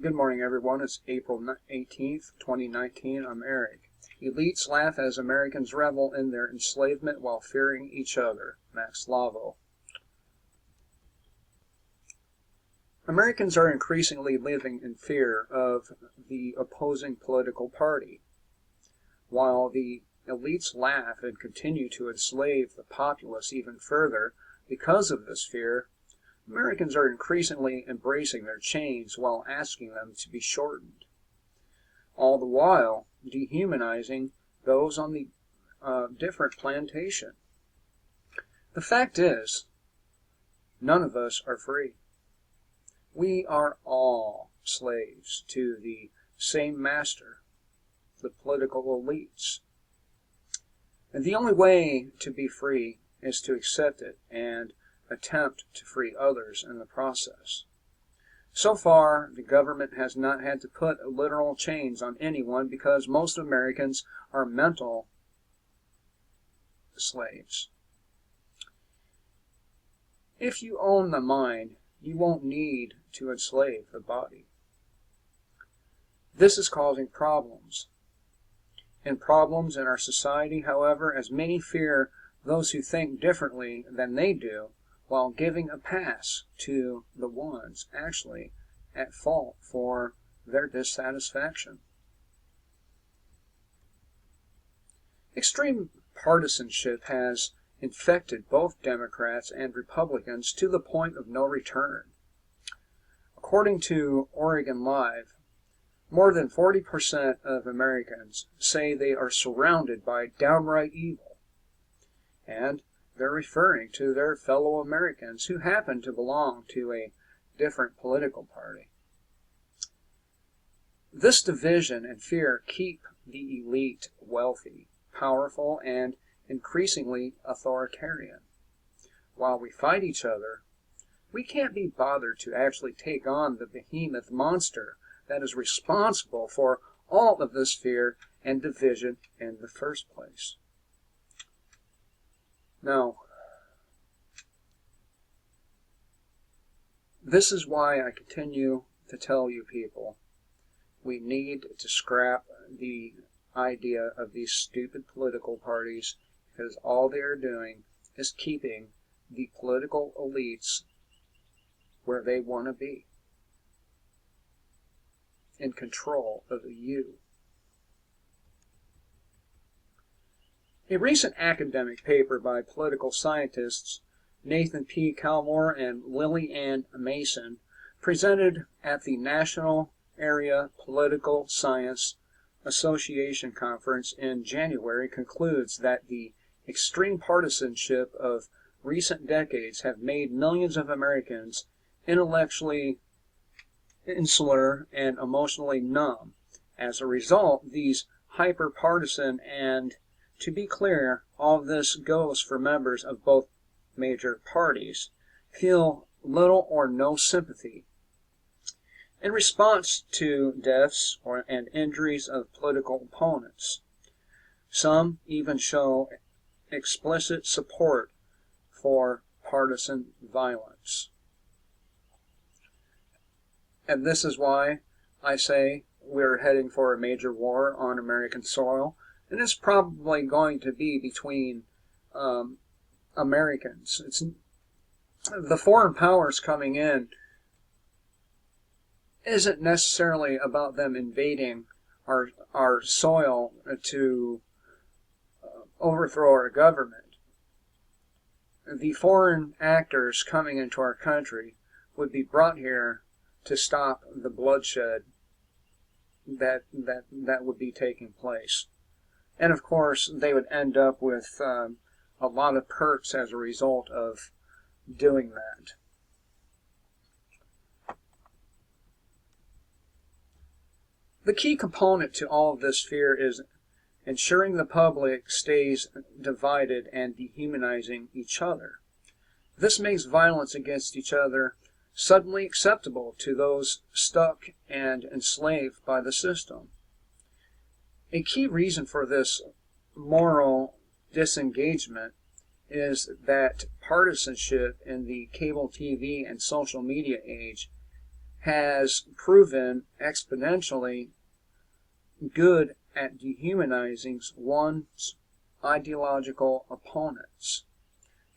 Good morning, everyone. It's April 18th, 2019. I'm Eric. Elites laugh as Americans revel in their enslavement while fearing each other. Max Lavo. Americans are increasingly living in fear of the opposing political party. While the elites laugh and continue to enslave the populace even further because of this fear, Americans are increasingly embracing their chains while asking them to be shortened, all the while dehumanizing those on the different plantation. The fact is, none of us are free. We are all slaves to the same master, the political elites. And the only way to be free is to accept it and attempt to free others in the process. So far, the government has not had to put literal chains on anyone because most Americans are mental slaves. If you own the mind, you won't need to enslave the body. This is causing problems. And problems in our society, however, as many fear those who think differently than they do, while giving a pass to the ones actually at fault for their dissatisfaction. Extreme partisanship has infected both Democrats and Republicans to the point of no return. According to Oregon Live, more than 40% of Americans say they are surrounded by downright evil, and they're referring to their fellow Americans who happen to belong to a different political party. This division and fear keep the elite wealthy, powerful, and increasingly authoritarian. While we fight each other, we can't be bothered to actually take on the behemoth monster that is responsible for all of this fear and division in the first place. Now, this is why I continue to tell you people, we need to scrap the idea of these stupid political parties, because all they are doing is keeping the political elites where they want to be, in control of you. A recent academic paper by political scientists Nathan P. Calmore and Lily Ann Mason, presented at the National Area Political Science Association Conference in January, concludes that the extreme partisanship of recent decades have made millions of Americans intellectually insular and emotionally numb. As a result, these hyper-partisan, and to be clear, all of this goes for members of both major parties, feel little or no sympathy in response to deaths and injuries of political opponents. Some even show explicit support for partisan violence. And this is why I say we're heading for a major war on American soil, and it's probably going to be between Americans. It's the foreign powers coming in isn't necessarily about them invading our soil to overthrow our government. The foreign actors coming into our country would be brought here to stop the bloodshed that would be taking place. And of course, they would end up with a lot of perks as a result of doing that. The key component to all of this fear is ensuring the public stays divided and dehumanizing each other. This makes violence against each other suddenly acceptable to those stuck and enslaved by the system. A key reason for this moral disengagement is that partisanship in the cable TV and social media age has proven exponentially good at dehumanizing one's ideological opponents.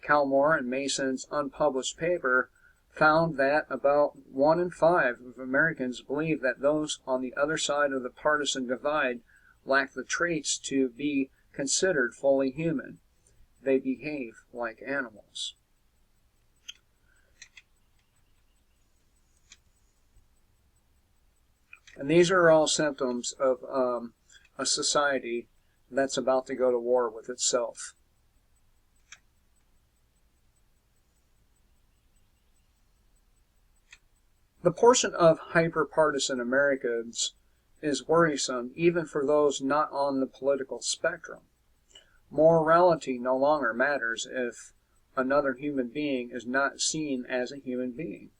Calmore and Mason's unpublished paper found that about 1 in 5 of Americans believe that those on the other side of the partisan divide lack the traits to be considered fully human. They behave like animals. And these are all symptoms of a society that's about to go to war with itself. The portion of hyper-partisan Americans is worrisome even for those not on the political spectrum. Morality no longer matters if another human being is not seen as a human being.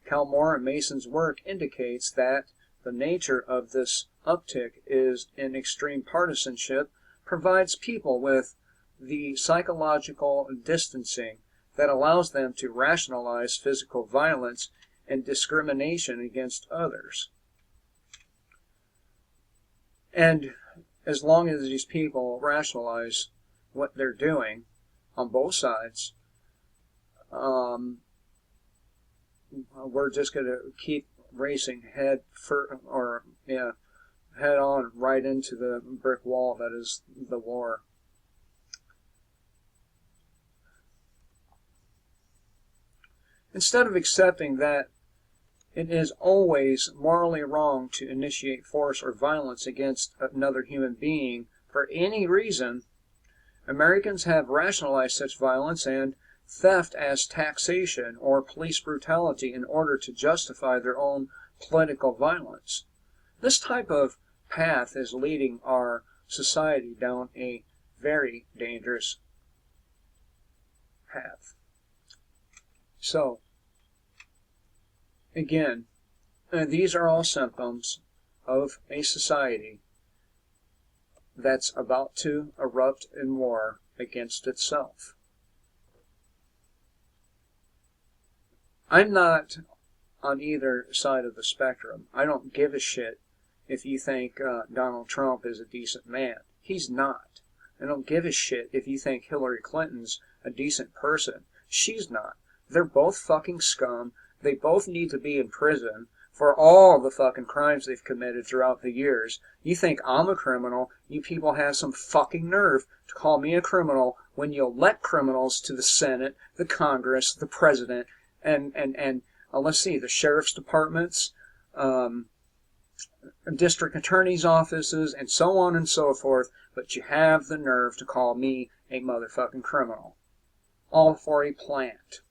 Calmore and Mason's work indicates that the nature of this uptick is in extreme partisanship provides people with the psychological distancing that allows them to rationalize physical violence and discrimination against others. And as long as these people rationalize what they're doing on both sides, we're just going to keep racing head on right into the brick wall that is the war. Instead of accepting that it is always morally wrong to initiate force or violence against another human being for any reason, Americans have rationalized such violence and theft as taxation or police brutality in order to justify their own political violence. This type of path is leading our society down a very dangerous path. So, again, these are all symptoms of a society that's about to erupt in war against itself. I'm not on either side of the spectrum. I don't give a shit if you think Donald Trump is a decent man. He's not. I don't give a shit if you think Hillary Clinton's a decent person. She's not. They're both fucking scum. They both need to be in prison for all the fucking crimes they've committed throughout the years. You think I'm a criminal? You people have some fucking nerve to call me a criminal when you elect criminals to the Senate, the Congress, the President, and let's see, the sheriff's departments, district attorney's offices, and so on and so forth, but you have the nerve to call me a motherfucking criminal. All for a plant.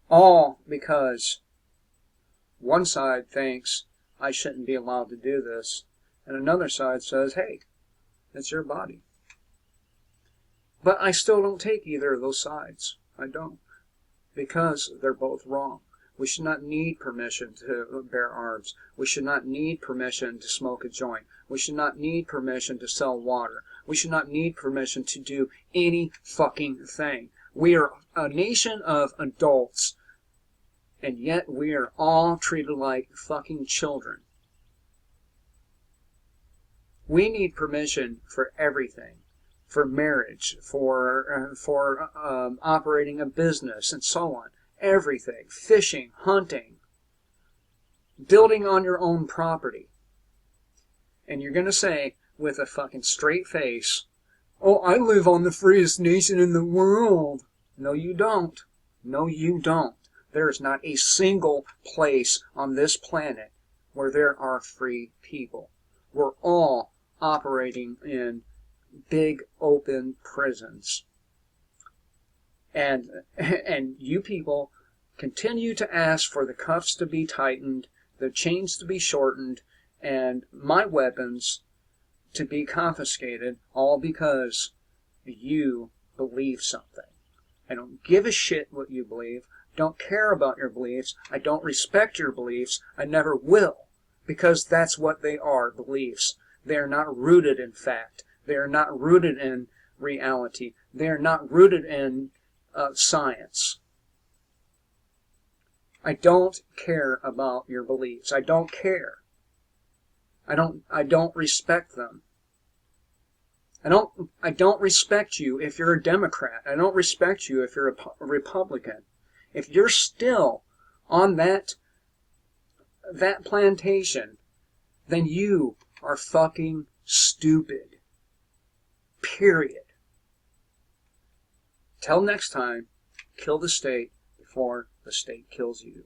All because one side thinks I shouldn't be allowed to do this, and another side says, hey, it's your body. But I still don't take either of those sides. I don't. Because they're both wrong. We should not need permission to bear arms. We should not need permission to smoke a joint. We should not need permission to sell water. We should not need permission to do any fucking thing. We are a nation of adults, and yet we are all treated like fucking children. We need permission for everything. For marriage, for operating a business, and so on. Everything. Fishing, hunting, building on your own property. And you're going to say, with a fucking straight face, oh, I live on the freest nation in the world. No, you don't. No, you don't. There is not a single place on this planet where there are free people. We're all operating in big open prisons. And you people continue to ask for the cuffs to be tightened, the chains to be shortened, and my weapons to be confiscated, all because you believe something. I don't give a shit what you believe. Don't care about your beliefs. I don't respect your beliefs. I never will, because that's what they are, beliefs. They are not rooted in fact. They are not rooted in reality. They are not rooted in science. I don't care about your beliefs. I don't care. I don't respect them. I don't respect you if you're a Democrat. I don't respect you if you're a Republican. If you're still on that plantation, then you are fucking stupid. Period. Till next time, kill the state before the state kills you.